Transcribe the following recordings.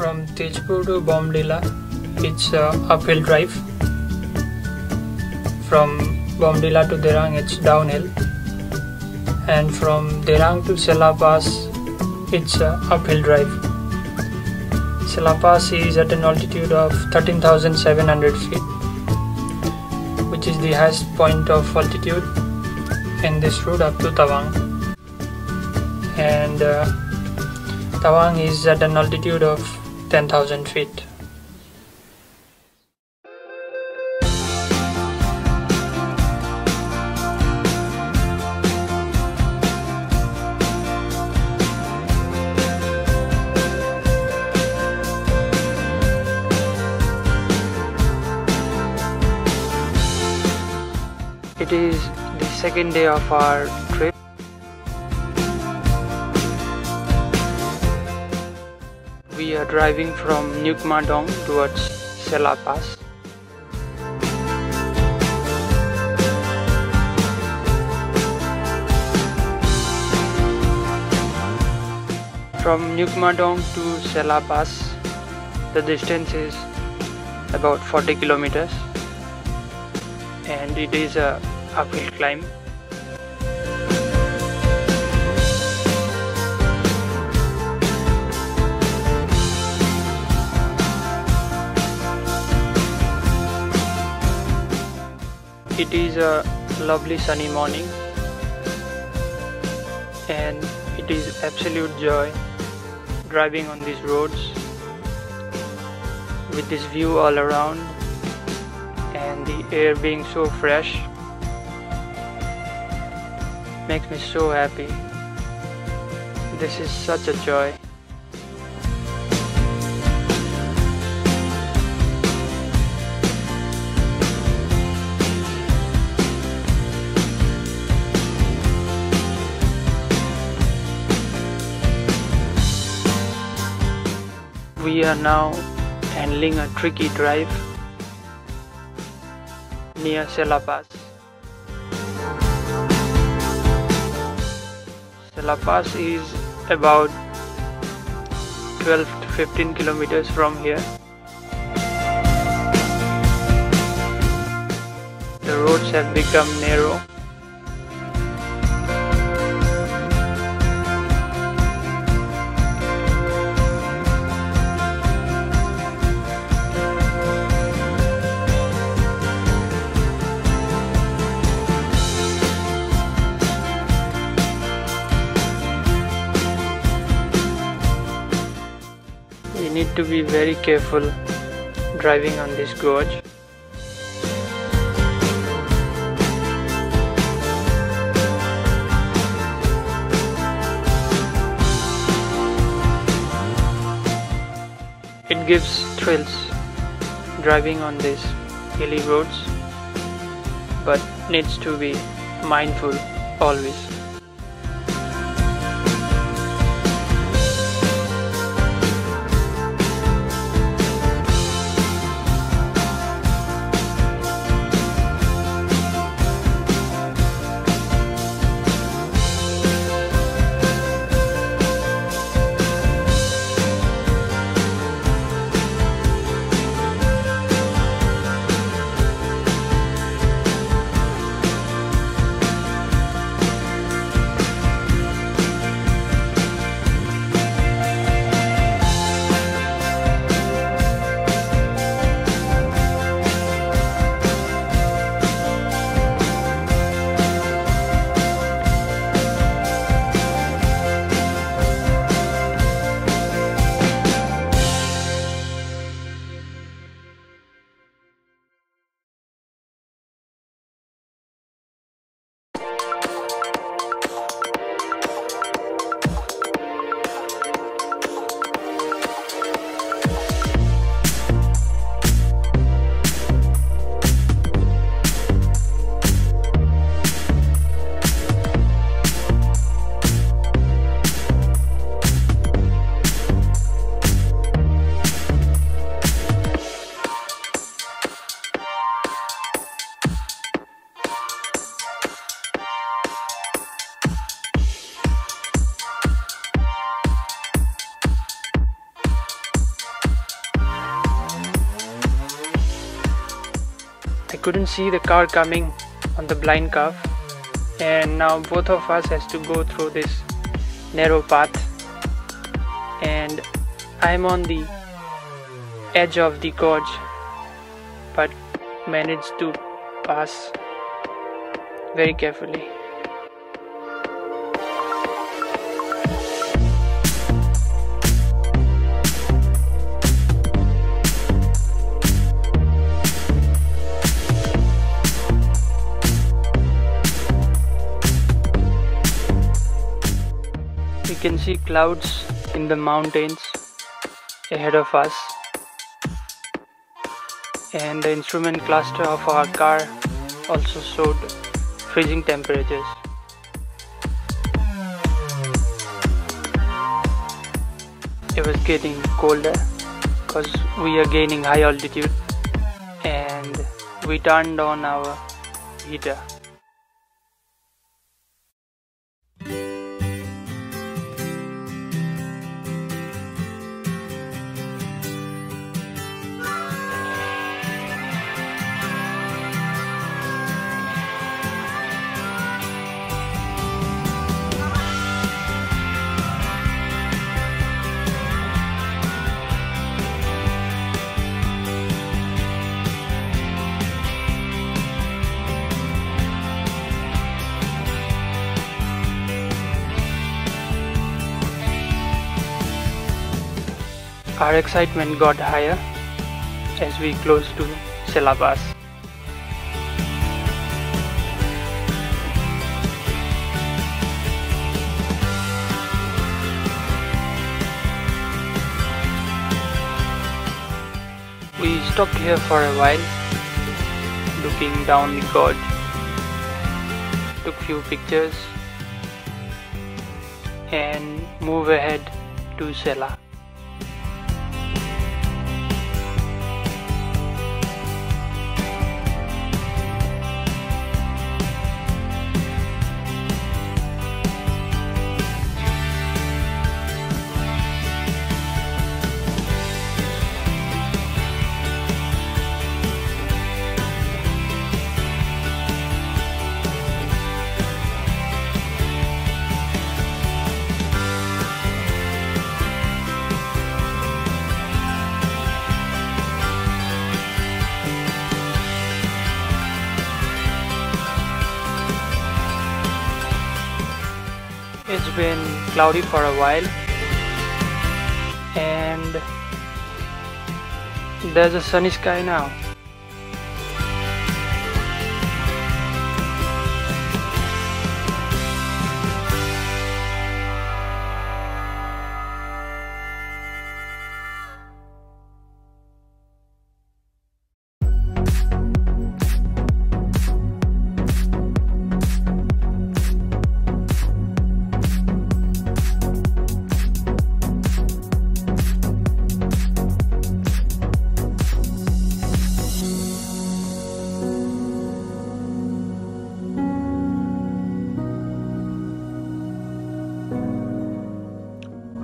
From Tejpur to Bomdila, it's uphill drive. From Bomdila to Dirang, it's downhill. And from Dirang to Sela Pass, it's uphill drive. Sela Pass is at an altitude of 13,700 feet, which is the highest point of altitude in this route up to Tawang. And Tawang is at an altitude of 10,000 feet. It is the second day of our trip. We are driving from Nyukmadung towards Sela Pass. From Nyukmadung to Sela Pass, the distance is about 40 kilometers and it is a uphill climb. It is a lovely sunny morning and it is absolute joy driving on these roads with this view all around and the air being so fresh. Makes me so happy. This is such a joy. We are now handling a tricky drive near Sela Pass. Sela Pass is about 12 to 15 kilometers from here. The roads have become narrow. You need to be very careful driving on this gorge. It gives thrills driving on these hilly roads, but needs to be mindful always. couldn't see the car coming on the blind curve, and now both of us has to go through this narrow path, and I'm on the edge of the gorge but managed to pass very carefully. We can see clouds in the mountains ahead of us, and the instrument cluster of our car also showed freezing temperatures. It was getting colder because we are gaining high altitude, and we turned on our heater. Our excitement got higher as we close to Sela Pass. We stopped here for a while, looking down the gorge, took few pictures and move ahead to Sela. It's been cloudy for a while, and there's a sunny sky now.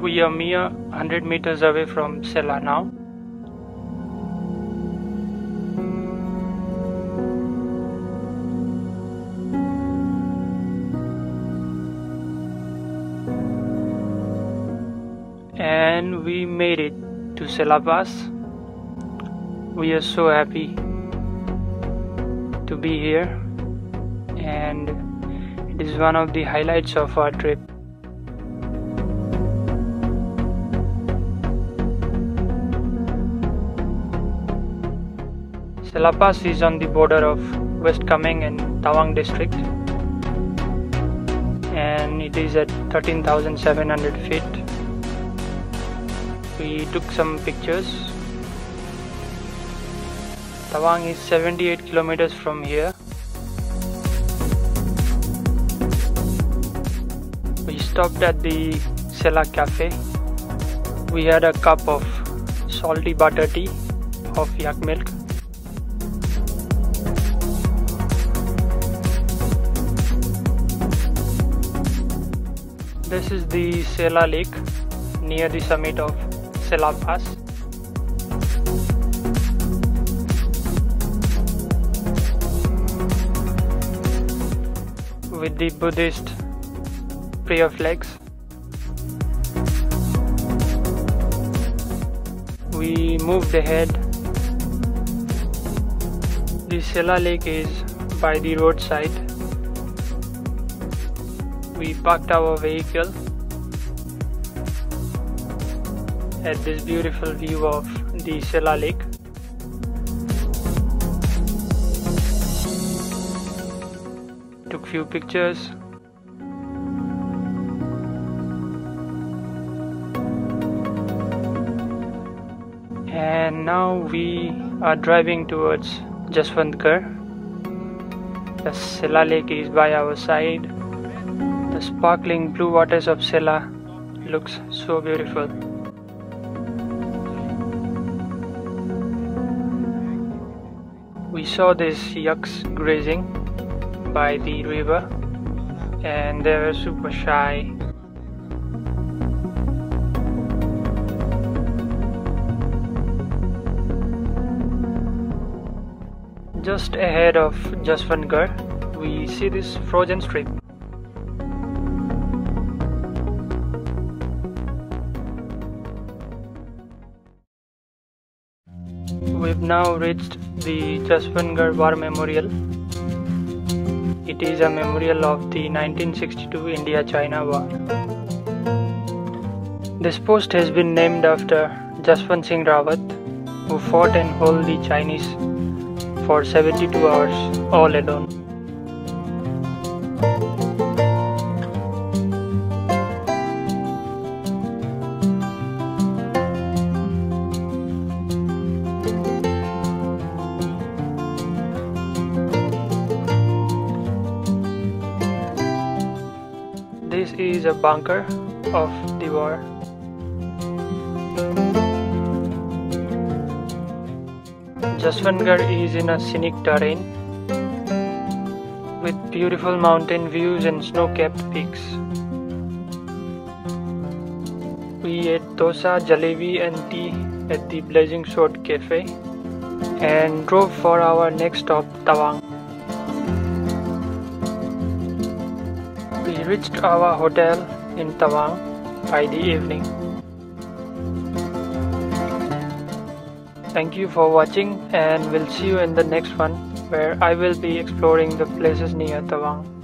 We are mere 100 meters away from Sela now. And we made it to Sela Pass. We are so happy to be here, and it is one of the highlights of our trip. Sela Pass is on the border of West Kameng and Tawang district, and it is at 13,700 feet. We took some pictures. Tawang is 78 kilometers from here. We stopped at the Sela Cafe. We had a cup of salty butter tea of yak milk. This is the Sela Lake near the summit of Sela Pass. with the Buddhist prayer flags. We moved ahead. The Sela Lake is by the roadside. We parked our vehicle at this beautiful view of the Sela Lake. Took few pictures. And now we are driving towards Jaswantgarh. The Sela Lake is by our side. The sparkling blue waters of Sela looks so beautiful. We saw these yaks grazing by the river and they were super shy. Just ahead of Jaswantgarh, we see this frozen strip. We've now reached the Jaswantgarh War Memorial. It is a memorial of the 1962 India-China War. This post has been named after Jaswant Singh Rawat, who fought and held the Chinese for 72 hours all alone. This is a bunker of the war. Jaswantgarh is in a scenic terrain with beautiful mountain views and snow-capped peaks. We ate dosa, jalebi and tea at the Blazing Sword Cafe and drove for our next stop, Tawang. We reached our hotel in Tawang by the evening. Thank you for watching and we'll see you in the next one where I will be exploring the places near Tawang.